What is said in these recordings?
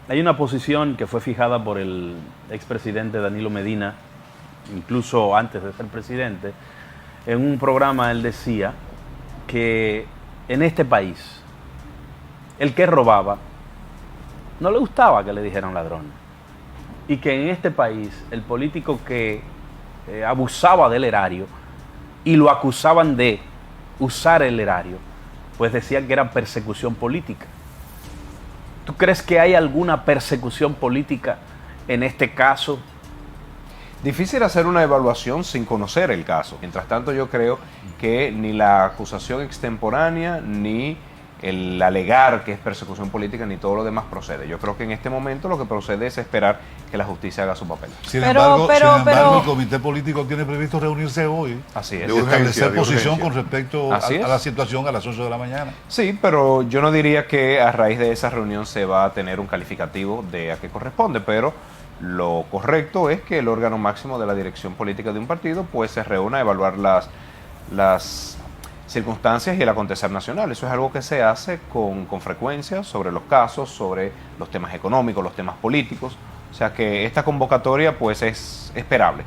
Hay una posición que fue fijada por el expresidente Danilo Medina, incluso antes de ser presidente. En un programa él decía que en este país, el que robaba, no le gustaba que le dijeran ladrón. Y que en este país, el político que abusaba del erario y lo acusaban de usar el erario, pues decían que era persecución política. ¿Tú crees que hay alguna persecución política en este caso? Difícil hacer una evaluación sin conocer el caso. Mientras tanto, yo creo que ni la acusación extemporánea, ni el alegar que es persecución política, ni todo lo demás procede. Yo creo que en este momento lo que procede es esperar que la justicia haga su papel. Sin embargo, el comité político tiene previsto reunirse hoy. Así es. De establecer posición con respecto a la situación a las 8 de la mañana. Sí, pero yo no diría que a raíz de esa reunión se va a tener un calificativo de a qué corresponde, pero lo correcto es que el órgano máximo de la dirección política de un partido pues se reúna a evaluar las circunstancias y el acontecer nacional. Eso es algo que se hace con frecuencia sobre los casos, sobre los temas económicos, los temas políticos. O sea que esta convocatoria pues es esperable.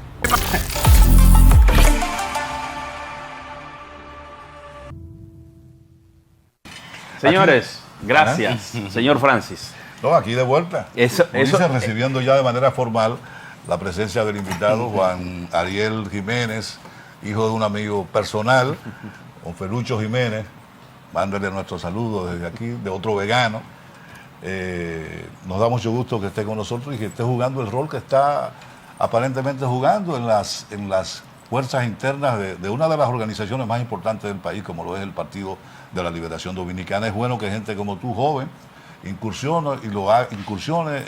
Señores, gracias. Señor Francis. No, aquí de vuelta. Recibiendo ya de manera formal la presencia del invitado Juan Ariel Jiménez, hijo de un amigo personal, don Felucho Jiménez. Mándale nuestro saludo desde aquí, de otro vegano. Nos da mucho gusto que esté con nosotros y que esté jugando el rol que está aparentemente jugando en las fuerzas internas de una de las organizaciones más importantes del país, como lo es el Partido de la Liberación Dominicana. Es bueno que gente como tú, joven, incursione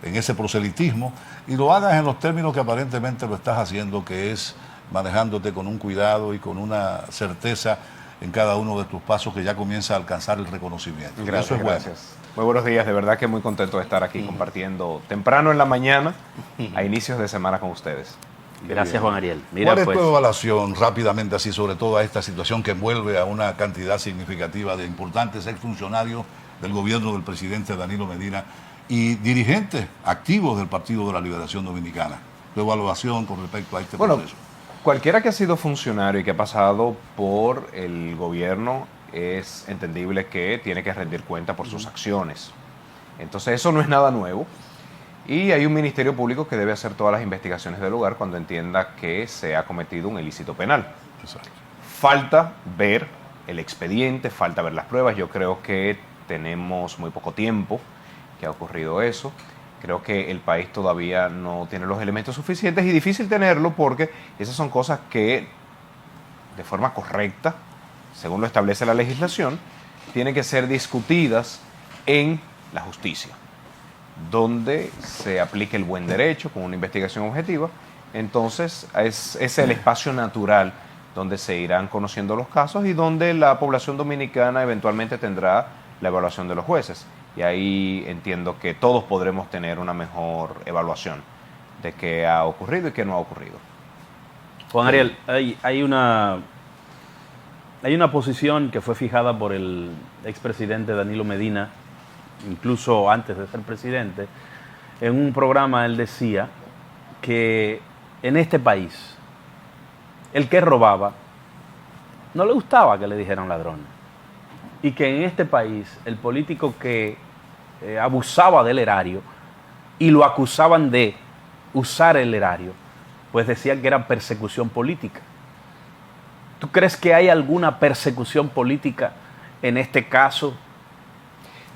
en ese proselitismo y lo hagas en los términos que aparentemente lo estás haciendo, que es manejándote con un cuidado y con una certeza en cada uno de tus pasos que ya comienza a alcanzar el reconocimiento. Gracias, eso es bueno. Gracias. Muy buenos días, de verdad que muy contento de estar aquí compartiendo temprano en la mañana a inicios de semana con ustedes. Gracias, Juan Ariel. Mira, ¿cuál es pues, tu evaluación rápidamente así sobre toda esta situación que envuelve a una cantidad significativa de importantes exfuncionarios del gobierno del presidente Danilo Medina y dirigentes activos del Partido de la Liberación Dominicana? Tu evaluación con respecto a este proceso. Cualquiera que ha sido funcionario y que ha pasado por el gobierno es entendible que tiene que rendir cuenta por sus acciones. Entonces eso no es nada nuevo y hay un ministerio público que debe hacer todas las investigaciones del lugar cuando entienda que se ha cometido un ilícito penal. Exacto. Falta ver el expediente, falta ver las pruebas. Yo creo que tenemos muy poco tiempo que ha ocurrido eso. Creo que el país todavía no tiene los elementos suficientes y difícil tenerlo porque esas son cosas que de forma correcta, según lo establece la legislación, tienen que ser discutidas en la justicia, donde se aplique el buen derecho con una investigación objetiva. Entonces es el espacio natural donde se irán conociendo los casos y donde la población dominicana eventualmente tendrá la evaluación de los jueces. Y ahí entiendo que todos podremos tener una mejor evaluación de qué ha ocurrido y qué no ha ocurrido. Juan Ariel, hay una posición que fue fijada por el expresidente Danilo Medina, incluso antes de ser presidente. En un programa él decía que en este país, el que robaba, no le gustaba que le dijeran ladrón. Y que en este país, el político que abusaba del erario y lo acusaban de usar el erario, pues decían que era persecución política. ¿Tú crees que hay alguna persecución política en este caso?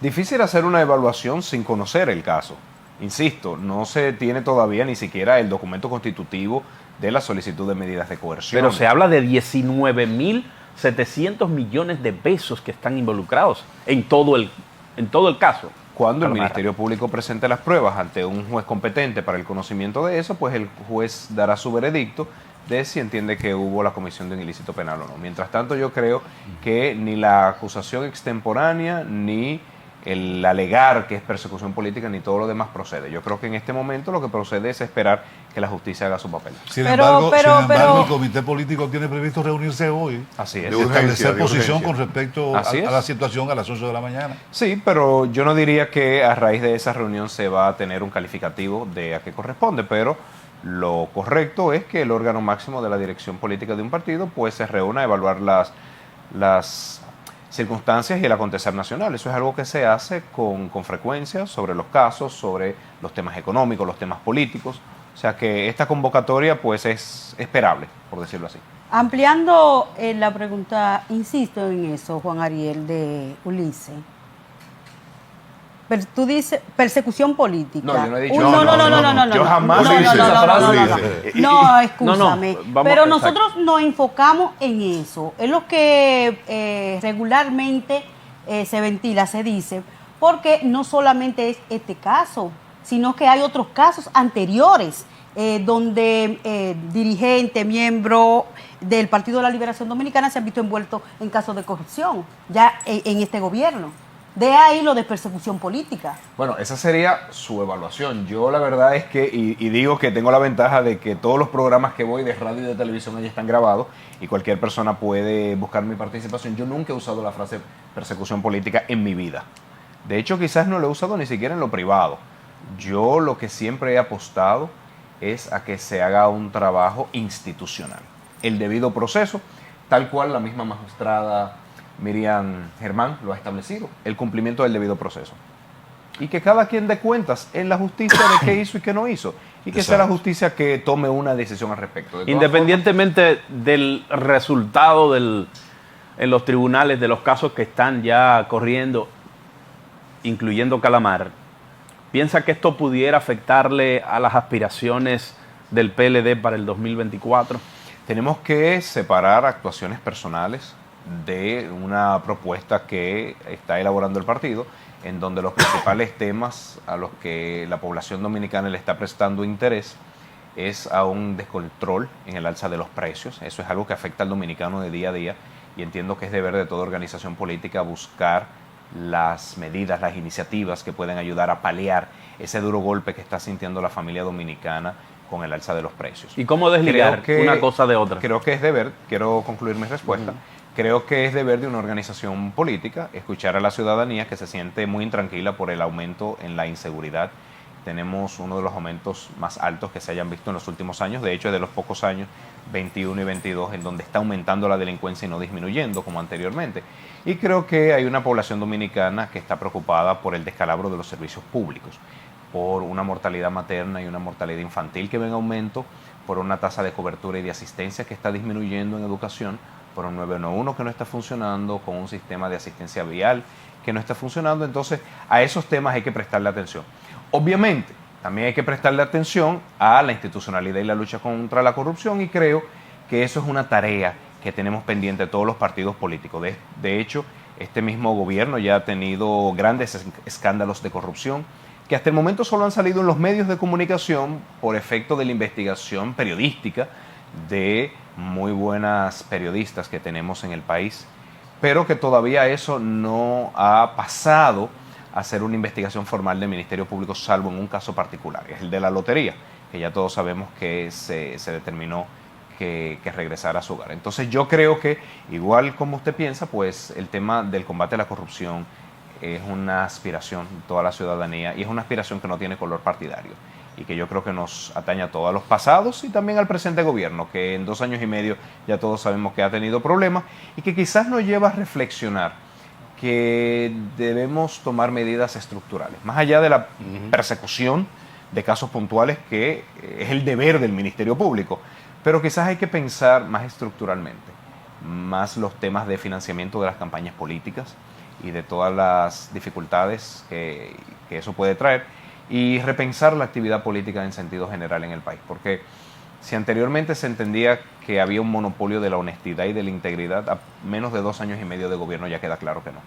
Difícil hacer una evaluación sin conocer el caso. Insisto, no se tiene todavía ni siquiera el documento constitutivo de la solicitud de medidas de coerción. Pero se habla de 19.700 millones de pesos que están involucrados en todo el caso. Cuando el Ministerio Público presente las pruebas ante un juez competente para el conocimiento de eso, pues el juez dará su veredicto de si entiende que hubo la comisión de un ilícito penal o no. Mientras tanto, yo creo que ni la acusación extemporánea, ni el alegar que es persecución política ni todo lo demás procede. Yo creo que en este momento lo que procede es esperar que la justicia haga su papel. Sin embargo, el comité político tiene previsto reunirse hoy. Así es. De establecer posición con respecto a la situación a las 8 de la mañana. Sí, pero yo no diría que a raíz de esa reunión se va a tener un calificativo de a qué corresponde, pero lo correcto es que el órgano máximo de la dirección política de un partido pues se reúna a evaluar las circunstancias y el acontecer nacional. Eso es algo que se hace con frecuencia sobre los casos, sobre los temas económicos, los temas políticos. O sea que esta convocatoria pues es esperable, por decirlo así. Ampliando la pregunta, insisto en eso, Juan Ariel, de Ulises. Tú dices persecución política. No, yo no he dicho no. Yo jamás he dicho esa frase. No, escúchame. Pero nosotros nos enfocamos en eso. Es lo que regularmente se ventila, se dice, porque no solamente es este caso, sino que hay otros casos anteriores donde dirigentes, miembros del Partido de la Liberación Dominicana se han visto envueltos en casos de corrupción, ya en este gobierno. De ahí lo de persecución política. Bueno, esa sería su evaluación. Yo la verdad es que, y digo que tengo la ventaja de que todos los programas que voy de radio y de televisión allí están grabados y cualquier persona puede buscar mi participación. Yo nunca he usado la frase persecución política en mi vida. De hecho, quizás no lo he usado ni siquiera en lo privado. Yo lo que siempre he apostado es a que se haga un trabajo institucional. El debido proceso, tal cual la misma magistrada Miriam Germán lo ha establecido, el cumplimiento del debido proceso. Y que cada quien dé cuentas en la justicia de qué hizo y qué no hizo. Y que sea la justicia que tome una decisión al respecto. Independientemente del resultado en los tribunales de los casos que están ya corriendo, incluyendo Calamar, ¿piensa que esto pudiera afectarle a las aspiraciones del PLD para el 2024? Tenemos que separar actuaciones personales de una propuesta que está elaborando el partido, en donde los principales temas a los que la población dominicana le está prestando interés es a un descontrol en el alza de los precios. Eso es algo que afecta al dominicano de día a día y entiendo que es deber de toda organización política buscar las medidas, las iniciativas que pueden ayudar a paliar ese duro golpe que está sintiendo la familia dominicana con el alza de los precios. ¿Y cómo desligar una cosa de otra? Creo que es deber, quiero concluir mi respuesta, creo que es deber de una organización política escuchar a la ciudadanía que se siente muy intranquila por el aumento en la inseguridad. Tenemos uno de los aumentos más altos que se hayan visto en los últimos años, de hecho es de los pocos años, 21 y 22, en donde está aumentando la delincuencia y no disminuyendo como anteriormente. Y creo que hay una población dominicana que está preocupada por el descalabro de los servicios públicos, por una mortalidad materna y una mortalidad infantil que va en aumento, por una tasa de cobertura y de asistencia que está disminuyendo en educación, por un 911 que no está funcionando, con un sistema de asistencia vial que no está funcionando. Entonces, a esos temas hay que prestarle atención. Obviamente, también hay que prestarle atención a la institucionalidad y la lucha contra la corrupción, y creo que eso es una tarea que tenemos pendiente todos los partidos políticos. De hecho, este mismo gobierno ya ha tenido grandes escándalos de corrupción que hasta el momento solo han salido en los medios de comunicación por efecto de la investigación periodística de muy buenas periodistas que tenemos en el país, pero que todavía eso no ha pasado a ser una investigación formal del Ministerio Público, salvo en un caso particular, es el de la lotería, que ya todos sabemos que se determinó que regresara a su hogar. Entonces yo creo que, igual como usted piensa, pues el tema del combate a la corrupción es una aspiración de toda la ciudadanía y es una aspiración que no tiene color partidario y que yo creo que nos atañe a todos los pasados y también al presente gobierno, que en 2 años y medio ya todos sabemos que ha tenido problemas y que quizás nos lleva a reflexionar que debemos tomar medidas estructurales, más allá de la persecución de casos puntuales, que es el deber del Ministerio Público, pero quizás hay que pensar más estructuralmente, más los temas de financiamiento de las campañas políticas y de todas las dificultades que eso puede traer, y repensar la actividad política en sentido general en el país, porque si anteriormente se entendía que había un monopolio de la honestidad y de la integridad, a menos de 2 años y medio de gobierno ya queda claro que no.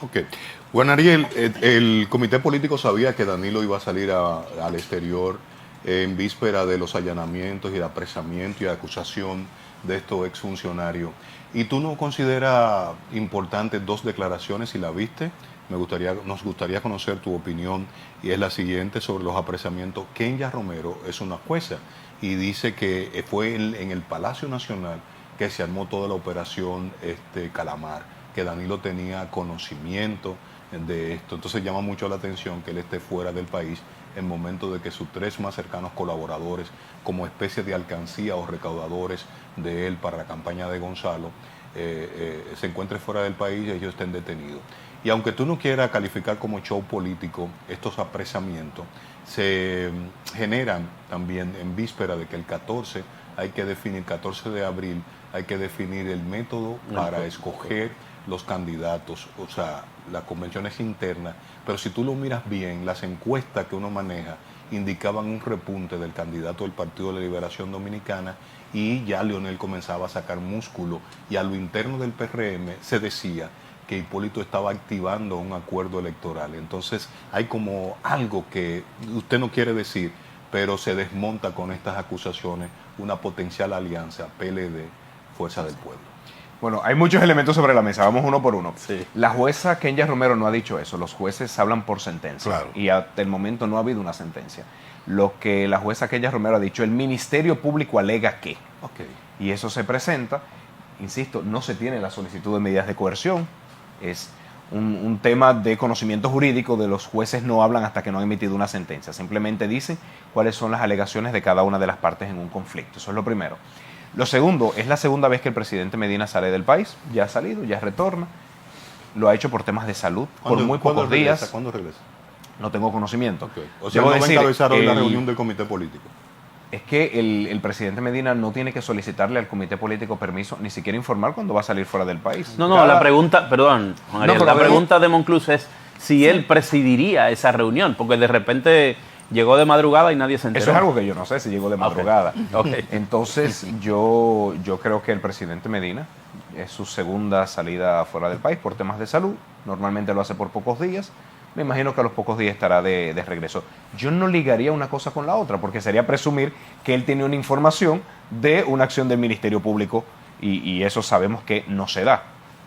Ok. Bueno, Ariel, el comité político sabía que Danilo iba a salir al exterior en víspera de los allanamientos y de apresamiento y de acusación de estos exfuncionarios. ¿Y tú no consideras importantes 2 declaraciones, si la viste, nos gustaría conocer tu opinión, y es la siguiente sobre los apresamientos. Kenya Romero es una jueza y dice que fue en el Palacio Nacional que se armó toda la operación Calamar, que Danilo tenía conocimiento de esto. Entonces llama mucho la atención que él esté fuera del país en momento de que sus 3 más cercanos colaboradores, como especie de alcancía o recaudadores de él para la campaña de Gonzalo, se encuentren fuera del país y ellos estén detenidos. Y aunque tú no quieras calificar como show político estos apresamientos, se generan también en víspera de que el 14 de abril, hay que definir el método para escoger los candidatos, o sea, las convenciones internas. Pero si tú lo miras bien, las encuestas que uno maneja indicaban un repunte del candidato del Partido de la Liberación Dominicana, y ya Leonel comenzaba a sacar músculo, y a lo interno del PRM se decía que Hipólito estaba activando un acuerdo electoral. Entonces hay como algo que usted no quiere decir, pero se desmonta con estas acusaciones una potencial alianza PLD, Fuerza del Pueblo. Bueno, hay muchos elementos sobre la mesa, vamos uno por uno. Sí. La jueza Kenya Romero no ha dicho eso, los jueces hablan por sentencia, claro, y hasta el momento no ha habido una sentencia. Lo que la jueza Kenya Romero ha dicho, el Ministerio Público alega que, y eso se presenta, insisto, no se tiene la solicitud de medidas de coerción, es un tema de conocimiento jurídico, de los jueces no hablan hasta que no han emitido una sentencia, simplemente dicen cuáles son las alegaciones de cada una de las partes en un conflicto, eso es lo primero. Lo segundo, es la segunda vez que el presidente Medina sale del país, ya ha salido, ya retorna, lo ha hecho por temas de salud, por muy pocos días. ¿Cuándo regresa? No tengo conocimiento. Okay. O sea, no va a encabezar hoy la reunión del comité político. Es que el presidente Medina no tiene que solicitarle al comité político permiso, ni siquiera informar cuando va a salir fuera del país. No, la pregunta, perdón, Juan Ariel, la pregunta de Monclús es si él presidiría esa reunión, porque de repente llegó de madrugada y nadie se enteró. Eso es algo que yo no sé si llegó de madrugada. Okay. Entonces, yo creo que el presidente Medina es su segunda salida fuera del país por temas de salud. Normalmente lo hace por pocos días. Me imagino que a los pocos días estará de regreso. Yo no ligaría una cosa con la otra, porque sería presumir que él tiene una información de una acción del Ministerio Público, y eso sabemos que no se da,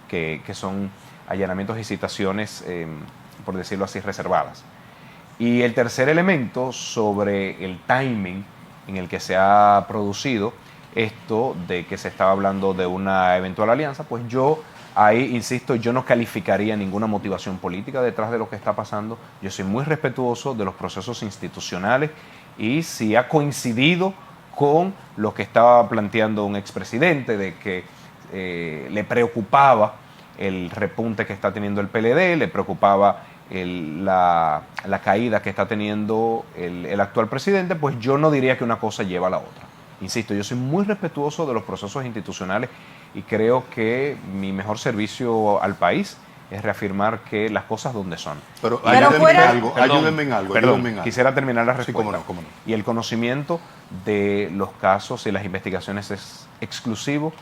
que son allanamientos y citaciones, por decirlo así, reservadas. Y el tercer elemento sobre el timing en el que se ha producido esto de que se estaba hablando de una eventual alianza, pues yo ahí, insisto, yo no calificaría ninguna motivación política detrás de lo que está pasando. Yo soy muy respetuoso de los procesos institucionales, y si ha coincidido con lo que estaba planteando un expresidente de que le preocupaba el repunte que está teniendo el PLD, le preocupaba la caída que está teniendo el actual presidente, pues yo no diría que una cosa lleva a la otra. Insisto, yo soy muy respetuoso de los procesos institucionales, y creo que mi mejor servicio al país es reafirmar que las cosas donde son. Pero ayúdenme en algo. Quisiera terminar la respuesta. Sí, cómo no. Y el conocimiento de los casos y las investigaciones es exclusivo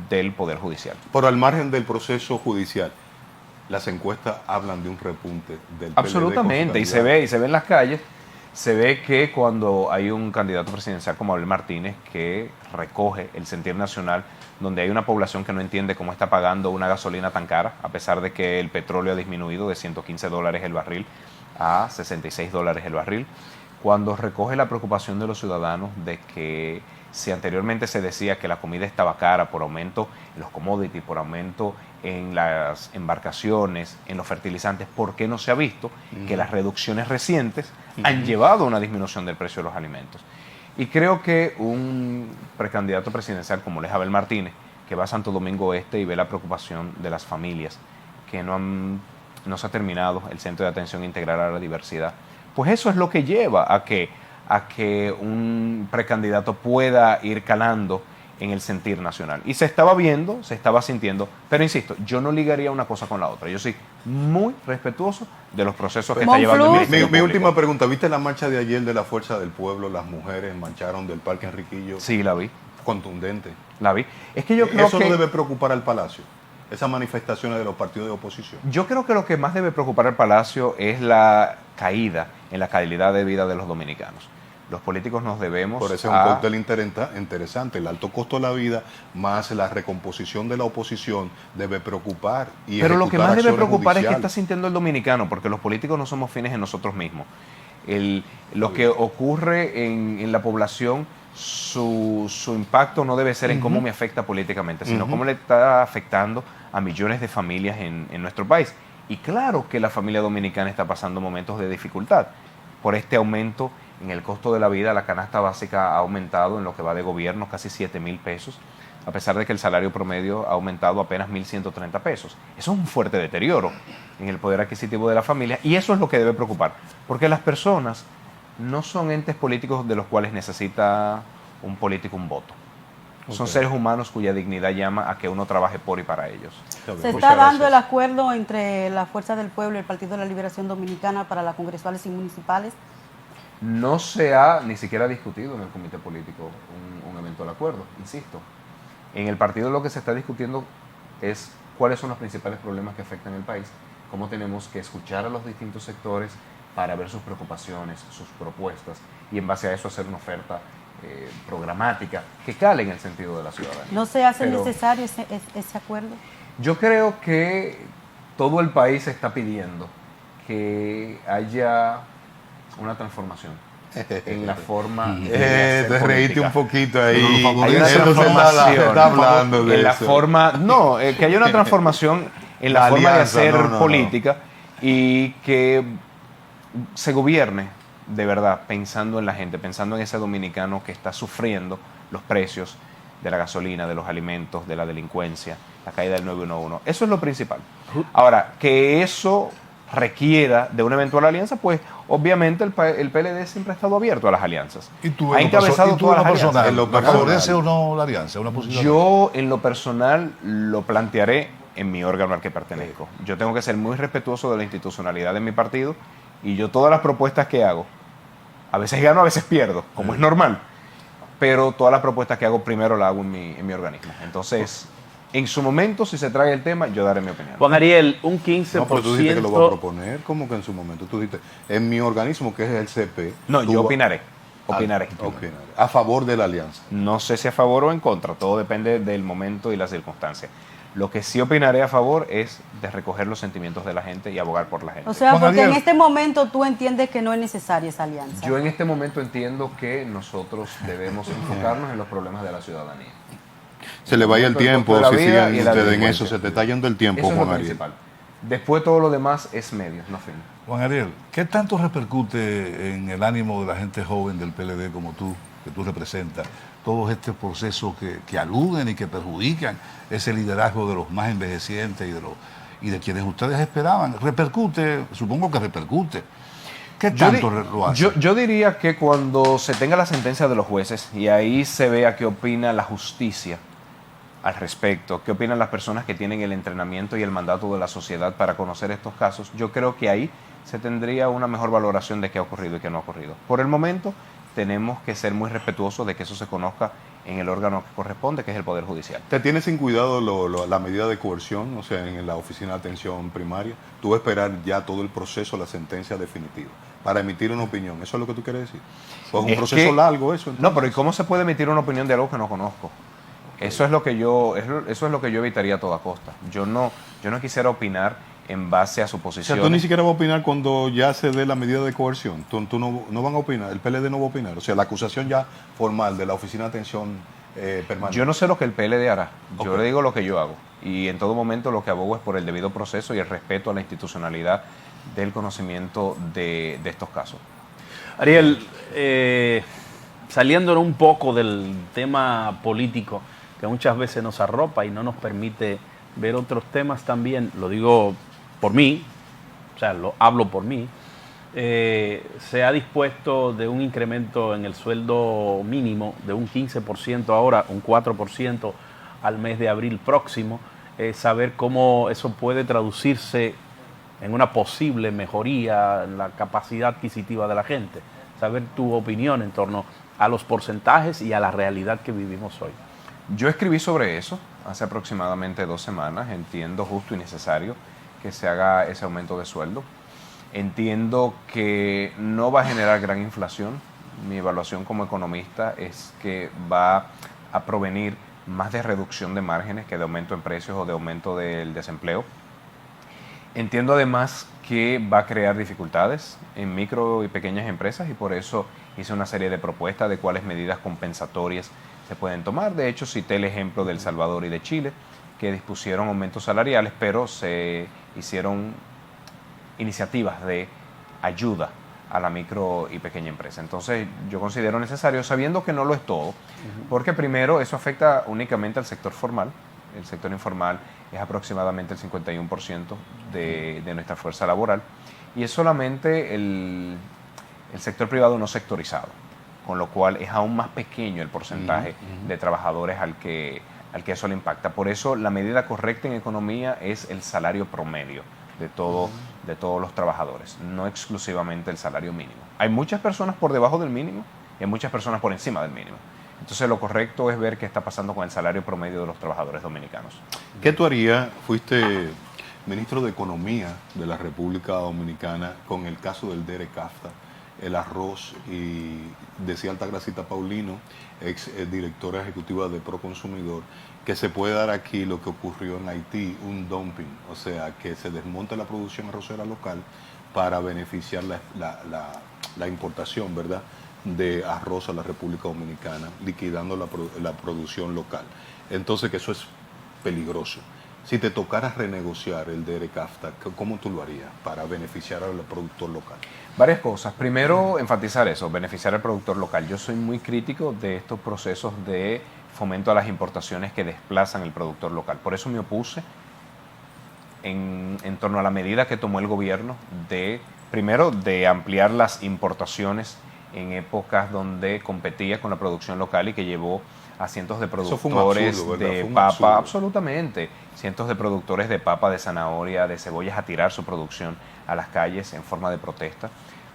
del Poder Judicial. Pero al margen del proceso judicial, las encuestas hablan de un repunte del PLD. Absolutamente, y se ve en las calles. Se ve que cuando hay un candidato presidencial como Abel Martínez, que recoge el sentir nacional, donde hay una población que no entiende cómo está pagando una gasolina tan cara, a pesar de que el petróleo ha disminuido de $115 el barril a $66 el barril, cuando recoge la preocupación de los ciudadanos de que si anteriormente se decía que la comida estaba cara por aumento en los commodities, por aumento en las embarcaciones, en los fertilizantes, ¿por qué no se ha visto que las reducciones recientes han llevado a una disminución del precio de los alimentos? Y creo que un precandidato presidencial como es Abel Martínez, que va a Santo Domingo Este y ve la preocupación de las familias, que no se ha terminado el Centro de Atención Integral a la Diversidad, pues eso es lo que lleva a que un precandidato pueda ir calando en el sentir nacional. Y se estaba viendo, se estaba sintiendo, pero insisto, yo no ligaría una cosa con la otra. Yo soy muy respetuoso de los procesos que está llevando el Ministerio Mi última pregunta, ¿viste la marcha de ayer de la Fuerza del Pueblo? Las mujeres marcharon del Parque Enriquillo. Sí, la vi. Contundente. La vi. Es que yo creo eso no debe preocupar al Palacio, esas manifestaciones de los partidos de oposición. Yo creo que lo que más debe preocupar al Palacio es la caída en la calidad de vida de los dominicanos. Los políticos nos debemos Por eso es un cóctel interesante. El alto costo de la vida más la recomposición de la oposición debe preocupar. Pero lo que más debe preocupar es qué está sintiendo el dominicano, porque los políticos no somos fines en nosotros mismos. Lo que ocurre en la población, su impacto no debe ser en cómo me afecta políticamente, sino cómo le está afectando a millones de familias en nuestro país. Y claro que la familia dominicana está pasando momentos de dificultad por este aumento en el costo de la vida. La canasta básica ha aumentado en lo que va de gobierno casi 7,000 pesos, a pesar de que el salario promedio ha aumentado apenas 1,130 pesos. Eso es un fuerte deterioro en el poder adquisitivo de la familia, y eso es lo que debe preocupar, porque las personas no son entes políticos de los cuales necesita un político un voto. Son seres humanos cuya dignidad llama a que uno trabaje por y para ellos. ¿Se está dando el acuerdo entre la Fuerza del Pueblo y el Partido de la Liberación Dominicana para las congresuales y municipales? No se ha ni siquiera discutido en el comité político un eventual acuerdo, insisto. En el partido lo que se está discutiendo es cuáles son los principales problemas que afectan el país, cómo tenemos que escuchar a los distintos sectores para ver sus preocupaciones, sus propuestas, y en base a eso hacer una oferta programática que cale en el sentido de la ciudadanía. ¿No se hace necesario ese acuerdo? Yo creo que todo el país está pidiendo que haya una transformación en la forma te reíste un poquito ahí. Hay una transformación está hablando de en la eso. forma, no, que haya una transformación en la forma de hacer política y que se gobierne de verdad pensando en la gente, pensando en ese dominicano que está sufriendo los precios de la gasolina, de los alimentos, de la delincuencia, la caída del 911. Eso es lo principal. Ahora, que eso requiera de una eventual alianza, pues obviamente el PLD siempre ha estado abierto a las alianzas. ¿Y tú, ha encabezado todas las alianzas. ¿En lo favorece o no la alianza? Una Yo en lo personal lo plantearé en mi órgano al que pertenezco. Yo tengo que ser muy respetuoso de la institucionalidad de mi partido, y yo todas las propuestas que hago, a veces gano, a veces pierdo, como es normal, pero todas las propuestas que hago primero las hago en mi organismo. Entonces, en su momento, si se trae el tema, yo daré mi opinión. Juan Ariel, un 15%... No, pero tú dijiste que lo va a proponer. ¿Cómo que en su momento? Tú dijiste, en mi organismo, que es el CP... No, yo opinaré. Opinaré. A favor de la alianza. No sé si a favor o en contra, todo depende del momento y las circunstancias. Lo que sí opinaré a favor es de recoger los sentimientos de la gente y abogar por la gente. O sea, porque en este momento tú entiendes que no es necesaria esa alianza. Yo en este momento entiendo que nosotros debemos enfocarnos en los problemas de la ciudadanía. Se le vaya el tiempo, si siguen ustedes en eso, se te está yendo el tiempo, eso es Juan lo Ariel. principal. Después todo lo demás es medios, no fin. Juan Ariel, ¿qué tanto repercute en el ánimo de la gente joven del PLD como tú, que tú representas, todos estos procesos que aluden y que perjudican ese liderazgo de los más envejecientes y de quienes ustedes esperaban? ¿Repercute? Supongo que repercute. ¿Qué tanto lo hace? Yo diría que cuando se tenga la sentencia de los jueces y ahí se vea qué opina la justicia al respecto, qué opinan las personas que tienen el entrenamiento y el mandato de la sociedad para conocer estos casos, yo creo que ahí se tendría una mejor valoración de qué ha ocurrido y qué no ha ocurrido. Por el momento tenemos que ser muy respetuosos de que eso se conozca en el órgano que corresponde, que es el Poder Judicial. ¿Te tiene sin cuidado la medida de coerción, o sea, en la Oficina de Atención Primaria? Tú vas a esperar ya todo el proceso, la sentencia definitiva, para emitir una opinión. ¿Eso es lo que tú quieres decir? Pues es un proceso largo eso. Entonces. No, pero ¿y cómo se puede emitir una opinión de algo que no conozco? Eso es lo que yo evitaría a toda costa. Yo no quisiera opinar en base a suposiciones. O sea, tú ni siquiera vas a opinar cuando ya se dé la medida de coerción. Tú no van a opinar, el PLD no va a opinar. O sea, la acusación ya formal de la Oficina de Atención Permanente. Yo no sé lo que el PLD hará. Yo le digo lo que yo hago. Y en todo momento lo que abogo es por el debido proceso y el respeto a la institucionalidad del conocimiento de estos casos. Ariel, saliéndonos un poco del tema político, que muchas veces nos arropa y no nos permite ver otros temas también, lo digo por mí, o sea, lo hablo por mí, se ha dispuesto de un incremento en el sueldo mínimo de un 15% ahora, un 4% al mes de abril próximo, saber cómo eso puede traducirse en una posible mejoría en la capacidad adquisitiva de la gente, saber tu opinión en torno a los porcentajes y a la realidad que vivimos hoy. Yo escribí sobre eso hace aproximadamente 2 semanas. Entiendo justo y necesario que se haga ese aumento de sueldo. Entiendo que no va a generar gran inflación. mi evaluación como economista es que va a provenir más de reducción de márgenes que de aumento en precios o de aumento del desempleo. Entiendo además que va a crear dificultades en micro y pequeñas empresas y por eso hice una serie de propuestas de cuáles medidas compensatorias se pueden tomar. De hecho, cité el ejemplo de El Salvador y de Chile, que dispusieron aumentos salariales, pero se hicieron iniciativas de ayuda a la micro y pequeña empresa. Entonces, yo considero necesario, sabiendo que no lo es todo, porque primero eso afecta únicamente al sector formal. El sector informal es aproximadamente el 51% de nuestra fuerza laboral y es solamente el sector privado no sectorizado, con lo cual es aún más pequeño el porcentaje de trabajadores al que eso le impacta. Por eso la medida correcta en economía es el salario promedio de todos los trabajadores, no exclusivamente el salario mínimo. Hay muchas personas por debajo del mínimo y hay muchas personas por encima del mínimo. Entonces lo correcto es ver qué está pasando con el salario promedio de los trabajadores dominicanos. ¿Qué tú harías? Fuiste ministro de Economía de la República Dominicana con el caso del DERE-CAFTA, el arroz, y decía Altagracita Paulino, ex directora ejecutiva de Proconsumidor, que se puede dar aquí lo que ocurrió en Haití, un dumping, o sea, que se desmonte la producción arrocera local para beneficiar la importación, ¿verdad?, de arroz a la República Dominicana, liquidando la producción local. Entonces, que eso es peligroso. Si te tocara renegociar el DERE-CAFTA, ¿cómo tú lo harías para beneficiar al productor local? Varias cosas. Primero, enfatizar eso, beneficiar al productor local. Yo soy muy crítico de estos procesos de fomento a las importaciones que desplazan el productor local. Por eso me opuse en torno a la medida que tomó el gobierno primero, de ampliar las importaciones en épocas donde competía con la producción local y que llevó a cientos de productores de papa, absolutamente, cientos de productores de papa, de zanahoria, de cebollas a tirar su producción a las calles en forma de protesta.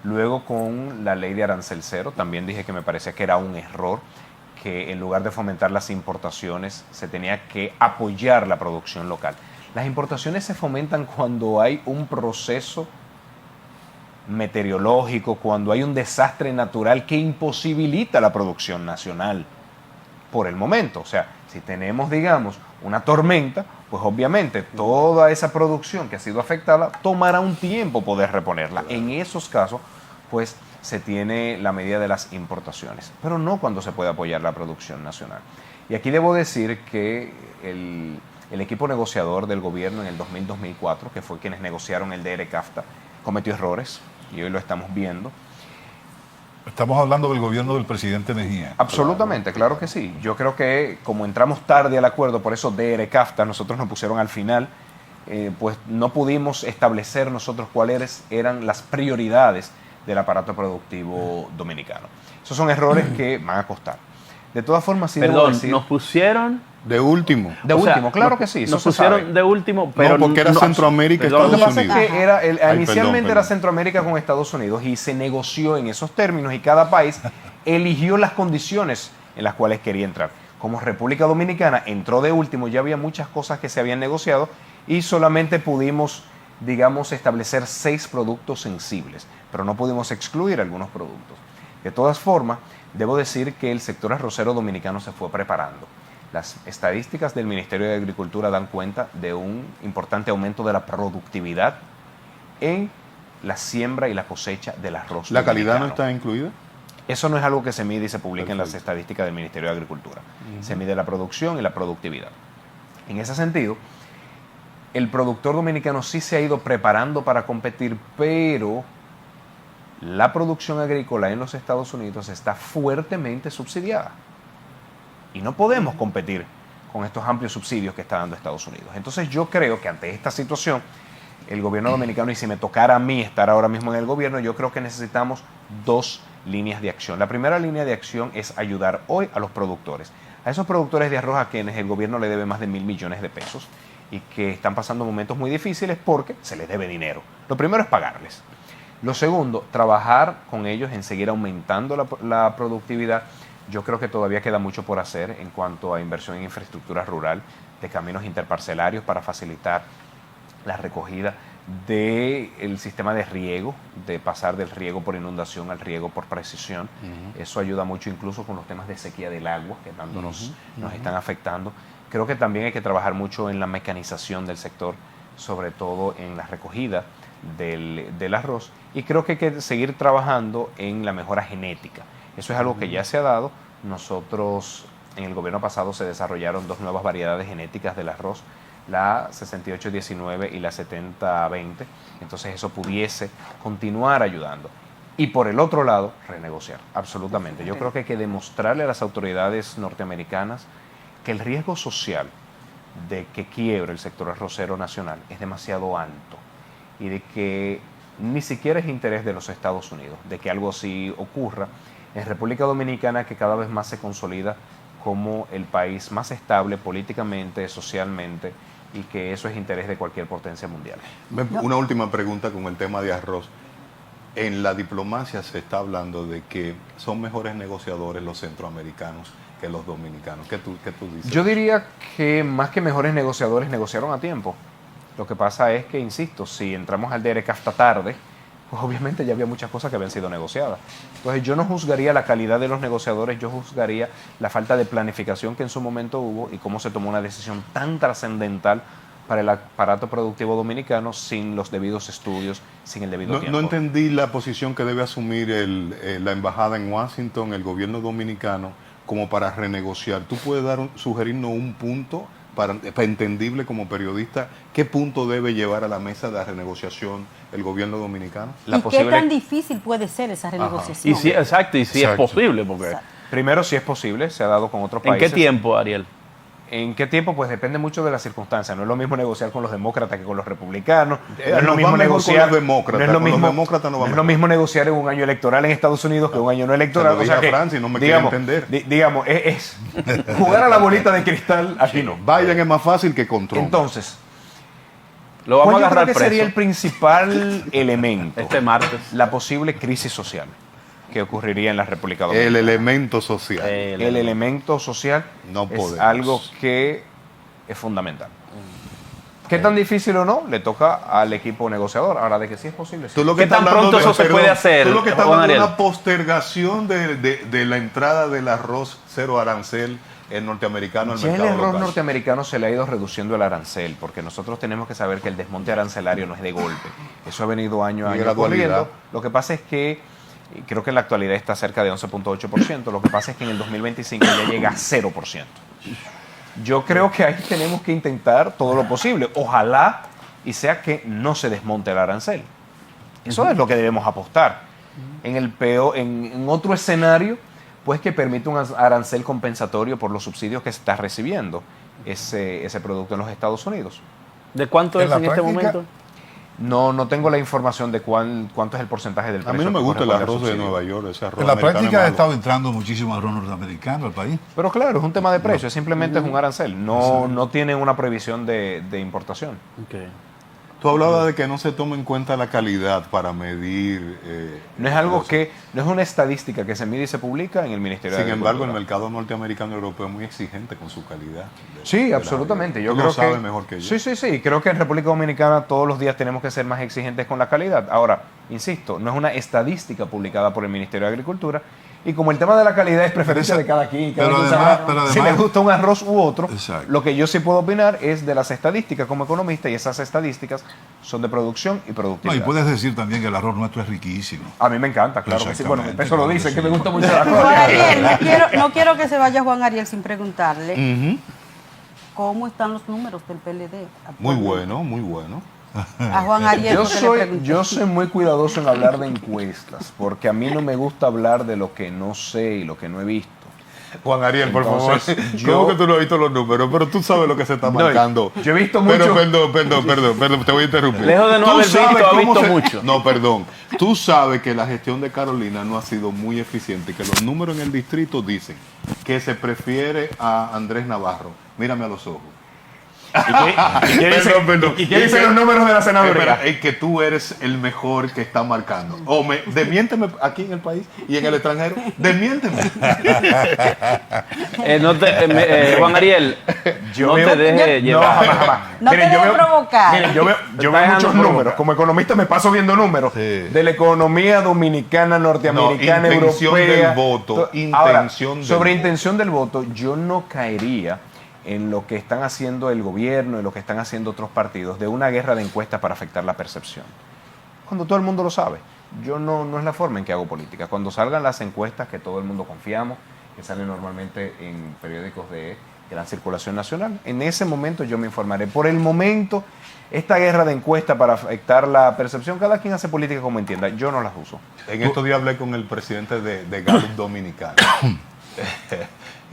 Luego con la ley de arancel cero, también dije que me parecía que era un error, que en lugar de fomentar las importaciones se tenía que apoyar la producción local. Las importaciones se fomentan cuando hay un proceso meteorológico, cuando hay un desastre natural que imposibilita la producción nacional por el momento. O sea, si tenemos, digamos, una tormenta, pues obviamente toda esa producción que ha sido afectada tomará un tiempo poder reponerla. En esos casos, pues se tiene la medida de las importaciones, pero no cuando se puede apoyar la producción nacional. Y aquí debo decir que el equipo negociador del gobierno en el 2000-2004, que fue quienes negociaron el DERE-CAFTA, cometió errores y hoy lo estamos viendo. Estamos hablando del gobierno del presidente Mejía. Absolutamente, claro que sí. Yo creo que como entramos tarde al acuerdo, por eso DERE-CAFTA, nosotros nos pusieron al final, pues no pudimos establecer nosotros cuáles eran las prioridades del aparato productivo dominicano. Esos son errores que van a costar. De todas formas, sí debo decir, nos pusieron de último. De último, claro que sí. Nos pusieron de último, pero no, porque era Centroamérica y Estados Unidos. Lo que pasa es que inicialmente era Centroamérica con Estados Unidos y se negoció en esos términos y cada país eligió las condiciones en las cuales quería entrar. Como República Dominicana entró de último, ya había muchas cosas que se habían negociado y solamente pudimos, digamos, establecer 6 productos sensibles, pero no pudimos excluir algunos productos. De todas formas, debo decir que el sector arrocero dominicano se fue preparando. Las estadísticas del Ministerio de Agricultura dan cuenta de un importante aumento de la productividad en la siembra y la cosecha del arroz. ¿La calidad no está incluida? Eso no es algo que se mide y se publica en las estadísticas del Ministerio de Agricultura. Se mide la producción y la productividad. En ese sentido, el productor dominicano sí se ha ido preparando para competir, pero la producción agrícola en los Estados Unidos está fuertemente subsidiada. Y no podemos competir con estos amplios subsidios que está dando Estados Unidos. Entonces yo creo que ante esta situación, el gobierno dominicano, y si me tocara a mí estar ahora mismo en el gobierno, yo creo que necesitamos 2 líneas de acción. La primera línea de acción es ayudar hoy a los productores. A esos productores de arroz a quienes el gobierno le debe más de 1.000 millones de pesos y que están pasando momentos muy difíciles porque se les debe dinero. Lo primero es pagarles. Lo segundo, trabajar con ellos en seguir aumentando la productividad. Yo creo que todavía queda mucho por hacer en cuanto a inversión en infraestructura rural, de caminos interparcelarios para facilitar la recogida del sistema de riego, de pasar del riego por inundación al riego por precisión. Eso ayuda mucho incluso con los temas de sequía del agua, que tanto nos están afectando. Creo que también hay que trabajar mucho en la mecanización del sector, sobre todo en la recogida del arroz. Y creo que hay que seguir trabajando en la mejora genética. Eso es algo que ya se ha dado. Nosotros, en el gobierno pasado, se desarrollaron 2 nuevas variedades genéticas del arroz, la 6819 y la 7020. Entonces eso pudiese continuar ayudando. Y por el otro lado, renegociar, absolutamente. Yo creo que hay que demostrarle a las autoridades norteamericanas que el riesgo social de que quiebre el sector arrocero nacional es demasiado alto y de que ni siquiera es interés de los Estados Unidos de que algo así ocurra en República Dominicana, que cada vez más se consolida como el país más estable políticamente, socialmente, y que eso es interés de cualquier potencia mundial. Una última pregunta con el tema de arroz. En la diplomacia se está hablando de que son mejores negociadores los centroamericanos que los dominicanos. ¿Qué tú dices? Yo diría que más que mejores negociadores, negociaron a tiempo. Lo que pasa es que, insisto, si entramos al DEREC hasta tarde, pues obviamente ya había muchas cosas que habían sido negociadas. Entonces yo no juzgaría la calidad de los negociadores, yo juzgaría la falta de planificación que en su momento hubo y cómo se tomó una decisión tan trascendental para el aparato productivo dominicano sin los debidos estudios, sin el debido tiempo. No entendí la posición que debe asumir la embajada en Washington, el gobierno dominicano, como para renegociar. ¿Tú puedes sugerirnos un punto para entendible como periodista? ¿Qué punto debe llevar a la mesa de renegociación el gobierno dominicano? ¿Y qué tan difícil puede ser esa renegociación? Y si, exacto, y si es posible. Porque primero, si es posible, se ha dado con otros países. ¿En qué tiempo, Ariel? ¿En qué tiempo? Pues depende mucho de las circunstancias. No es lo mismo negociar con los demócratas que con los republicanos. No es lo mismo negociar con los demócratas. No es lo mismo negociar en un año electoral en Estados Unidos que un año no electoral. O sea que, Francia, no me quiere entender. Digamos, es jugar a la bolita de cristal. Aquí no. Biden es más fácil que con Trump. Entonces, lo vamos a agarrar yo creo que sería el principal elemento. Este martes. La posible crisis social que ocurriría en la República Dominicana. El elemento social. El elemento social no es algo que es fundamental. ¿Qué tan difícil o no? Le toca al equipo negociador. Ahora, de que sí es posible. Sí. ¿Qué tan pronto eso se puede hacer? Tú lo que estás hablando es una postergación de la entrada del arroz cero arancel norteamericano al mercado local. El arroz local. Norteamericano se le ha ido reduciendo el arancel, porque nosotros tenemos que saber que el desmonte arancelario no es de golpe. Eso ha venido año a año ocurriendo. Lo que pasa es que creo que en la actualidad está cerca de 11.8%. Lo que pasa es que en el 2025 ya llega a 0%. Yo creo que ahí tenemos que intentar todo lo posible. Ojalá y sea que no se desmonte el arancel. Eso es lo que debemos apostar. En otro escenario, pues que permite un arancel compensatorio por los subsidios que se está recibiendo ese producto en los Estados Unidos. ¿De cuánto es en este momento? No tengo la información de cuánto es el porcentaje del precio. A mí no me gusta el arroz de Nueva York, ese arroz. En la práctica ha estado entrando muchísimo arroz norteamericano al país. Pero claro, es un tema de precio, simplemente es un arancel, no tiene una prohibición de importación. Okay. Tú hablabas de que no se toma en cuenta la calidad para medir... no es algo no es una estadística que se mide y se publica en el Ministerio de Agricultura. Sin embargo, el mercado norteamericano y europeo es muy exigente con su calidad. Sí, absolutamente. Yo creo que sabe mejor que yo. Sí. Creo que en República Dominicana todos los días tenemos que ser más exigentes con la calidad. Ahora, insisto, no es una estadística publicada por el Ministerio de Agricultura. Y como el tema de la calidad es preferencia de cada quien, si le gusta un arroz u otro, lo que yo sí puedo opinar es de las estadísticas como economista, y esas estadísticas son de producción y productividad. No, y puedes decir también que el arroz nuestro es riquísimo. A mí me encanta, claro que sí. Bueno, eso lo dicen, que me gusta mucho el arroz. Juan Ariel, no quiero que se vaya Juan Ariel sin preguntarle cómo están los números del PLD. Muy bueno, muy bueno. A Juan Ariel, yo soy muy cuidadoso en hablar de encuestas, porque a mí no me gusta hablar de lo que no sé y lo que no he visto. Juan Ariel, por favor. ¿Cómo que tú no has visto los números? Pero tú sabes lo que se está marcando. Yo he visto mucho. Perdón, te voy a interrumpir. Lejos de no haber visto, ha visto mucho. No, perdón. Tú sabes que la gestión de Carolina no ha sido muy eficiente, que los números en el distrito dicen que se prefiere a Andrés Navarro. Mírame a los ojos. ¿Y qué dicen los números de la senaduría? Es que tú eres el mejor que está marcando. Desmiénteme aquí en el país y en el extranjero. Desmiénteme. Juan Ariel, no te dejes llevar. No te dejes provocar. Miren, yo veo muchos números. Como economista me paso viendo números de la economía dominicana, norteamericana, intención europea. del voto. Sobre intención del voto, yo no caería en lo que están haciendo el gobierno y lo que están haciendo otros partidos de una guerra de encuestas para afectar la percepción. Cuando todo el mundo lo sabe. Yo no es la forma en que hago política. Cuando salgan las encuestas que todo el mundo confiamos, que salen normalmente en periódicos de gran circulación nacional, en ese momento yo me informaré. Por el momento, esta guerra de encuestas para afectar la percepción, cada quien hace política como entienda. Yo no las uso. En estos días hablé con el presidente de Gallup Dominicana.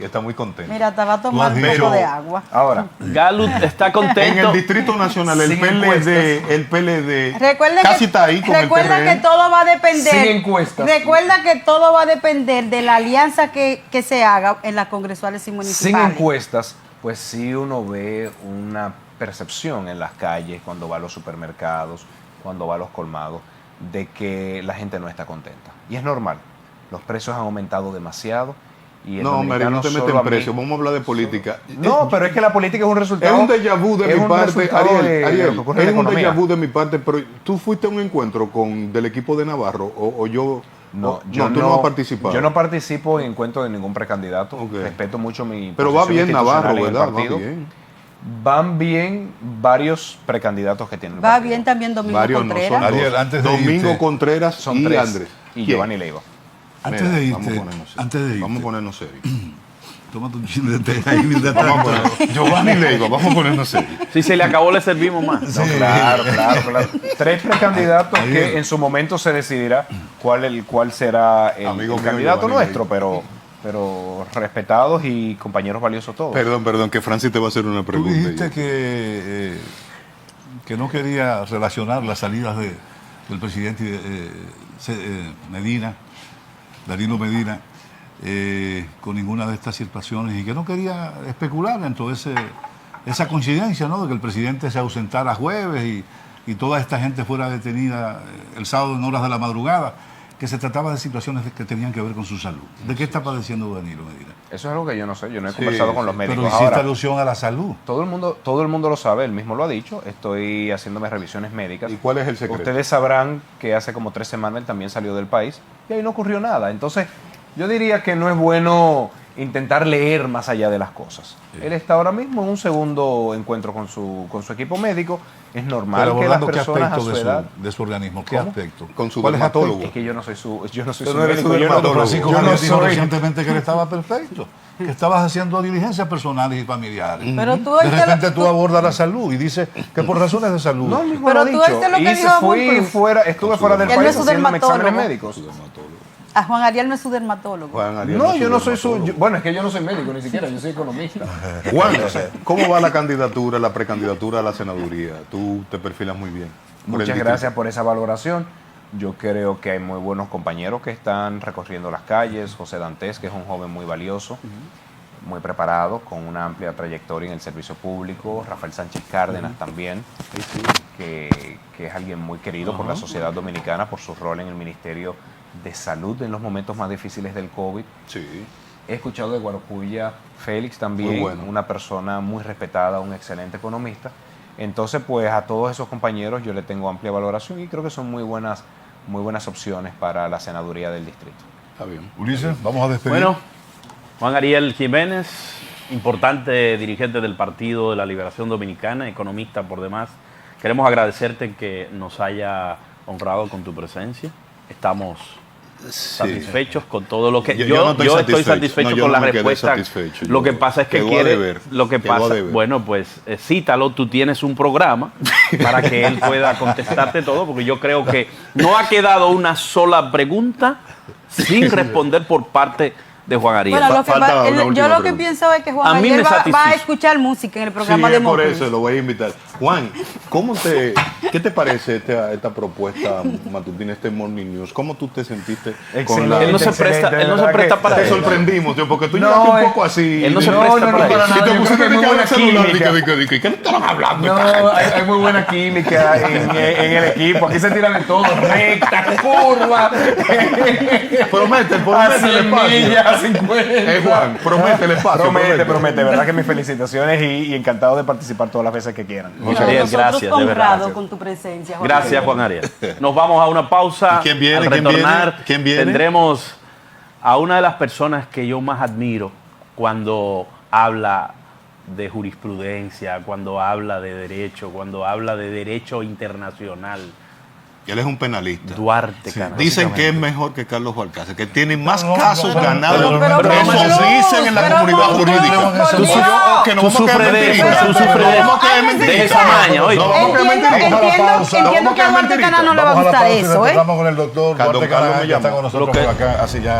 Y está muy contento. Mira, te va a tomar un poco de agua. Ahora, Gallup está contento. En el Distrito Nacional, el PLD casi está ahí con el PRM. Recuerda que todo va a depender. Sin encuestas. Recuerda que todo va a depender de la alianza que se haga en las congresuales y municipales. sin encuestas, pues sí uno ve una percepción en las calles, cuando va a los supermercados, cuando va a los colmados, de que la gente no está contenta. Y es normal. Los precios han aumentado demasiado. Y no, Mario, no te metes en precio. Vamos a hablar de política. No, pero es que la política es un resultado. Es un déjà vu de mi parte, Ariel. Es un déjà vu de mi parte, pero tú fuiste a un encuentro del equipo de Navarro o yo. No, tú no has participado. Yo no participo en encuentros de ningún precandidato. Okay. Respeto mucho mi Pero va bien institucional Navarro, en el ¿verdad? partido. Va bien. Van bien varios precandidatos que tienen el Va partido. bien también Domingo Varios Contreras. no son Ariel, antes de Domingo irte, Contreras Son y 3. Andrés. Y ¿Quién? Giovanni Leiva. Antes Mira, de irte, vamos a ponernos serios. Tómate un chin de té ahí mientras tanto. Giovanni Leiva, vamos a ponernos serios. Si se le acabó, le servimos más. No, claro. 3 precandidatos que en su momento se decidirá cuál será el candidato Giovanni nuestro, pero respetados y compañeros valiosos todos. Perdón, que Francis te va a hacer una Tú pregunta. dijiste que no quería relacionar las salidas del presidente Medina, Danilo Medina, con ninguna de estas situaciones y que no quería especular dentro de esa coincidencia, ¿no? De que el presidente se ausentara jueves y toda esta gente fuera detenida el sábado en horas de la madrugada, que se trataba de situaciones que tenían que ver con su salud. ¿De qué está padeciendo Danilo Medina? Eso es algo que yo no sé, yo no he conversado con los médicos. Pero hiciste Ahora, alusión a la salud. todo el mundo lo sabe, él mismo lo ha dicho, estoy haciéndome revisiones médicas. ¿Y cuál es el secreto? Ustedes sabrán que hace como 3 semanas él también salió del país y ahí no ocurrió nada. Entonces, yo diría que no es bueno intentar leer más allá de las cosas. Sí. Él está ahora mismo en un segundo encuentro con su equipo médico. Es normal que las personas a su edad... de su organismo? ¿Qué aspecto? Con su dermatólogo. Es que yo no soy su médico. Francisco Javier dijo recientemente que él estaba perfecto, que estabas haciendo diligencias personales y familiares. Pero tú de repente tú abordas la salud y dices que por razones de salud. No, mismo pero lo tú ha dicho. lo que dijo estuve fuera del país haciendo exámenes médicos. A Juan Ariel no es su dermatólogo. No, yo no soy su... Bueno, es que yo no soy médico ni siquiera, yo soy economista. Juan, ¿cómo va la candidatura, la precandidatura a la senaduría? Tú te perfilas muy bien. Muchas gracias por esa valoración. Yo creo que hay muy buenos compañeros que están recorriendo las calles. José Dantes, que es un joven muy valioso, muy preparado, con una amplia trayectoria en el servicio público. Rafael Sánchez Cárdenas también, que es alguien muy querido por la sociedad dominicana, por su rol en el Ministerio de Salud en los momentos más difíciles del COVID. Sí. He escuchado de Guarapuya Félix también, una persona muy respetada, un excelente economista. Entonces, pues a todos esos compañeros yo le tengo amplia valoración y creo que son muy buenas opciones para la senaduría del distrito. Está bien. Ulises, vamos a despedir. Bueno, Juan Ariel Jiménez, importante dirigente del Partido de la Liberación Dominicana, economista por demás. Queremos agradecerte que nos haya honrado con tu presencia. Estamos satisfechos con todo lo que yo estoy satisfecho con la respuesta. Lo que pasa es que bueno, pues cítalo, tú tienes un programa para que él pueda contestarte todo, porque yo creo que no ha quedado una sola pregunta sin responder por parte de Juan Ariel. Bueno, Falta una última yo lo que pregunta. pienso es que Juan A mí Ariel me va a satisfizo. escuchar música en el programa Sí, de es por Móviles. eso lo voy a invitar. Juan, ¿qué te parece esta propuesta matutina, este Morning News? ¿Cómo tú te sentiste con la... Él no se presta, para Te eso. sorprendimos, tío, porque tú No, llegaste un poco así. él no se ¿no? presta para para eso. Y nada. te Yo pusiste creo que hay muy a buena el celular, química. ¿qué estaban hablando? No, hay muy buena química en el equipo. Aquí se tiran de todo, recta, curva. Promete el espacio. millas, 50. Juan, promete el espacio. Promete. Verdad que mis felicitaciones y encantado de participar todas las veces que quieran. José Ariel, Nosotros gracias, de verdad. honrados con tu presencia, Juan Gracias, Ariel. Juan Ariel. Nos vamos a una pausa. ¿Y quién viene? Al ¿Quién retornar, viene? ¿Quién viene? tendremos a una de las personas que yo más admiro cuando habla de jurisprudencia, cuando habla de derecho internacional. Él es un penalista. Duarte Canales. Dicen que es mejor que Carlos Balcácer, que tiene más casos pero- ganados. pero- Eso dicen en la comunidad jurídica. Tú Que no vamos a caer sufres de eso, mentiras. tú sufres de No vamos a caer eso. mentiras. De esa maña, oye. No vamos a caer mentiras. Entiendo que a Duarte Cana no le va a Vamos a la gustar pausa y eso, ¿eh? retornamos con el doctor Carlos Duarte Carlos Canales, me que está llama. con nosotros Lo que- por acá, así ya.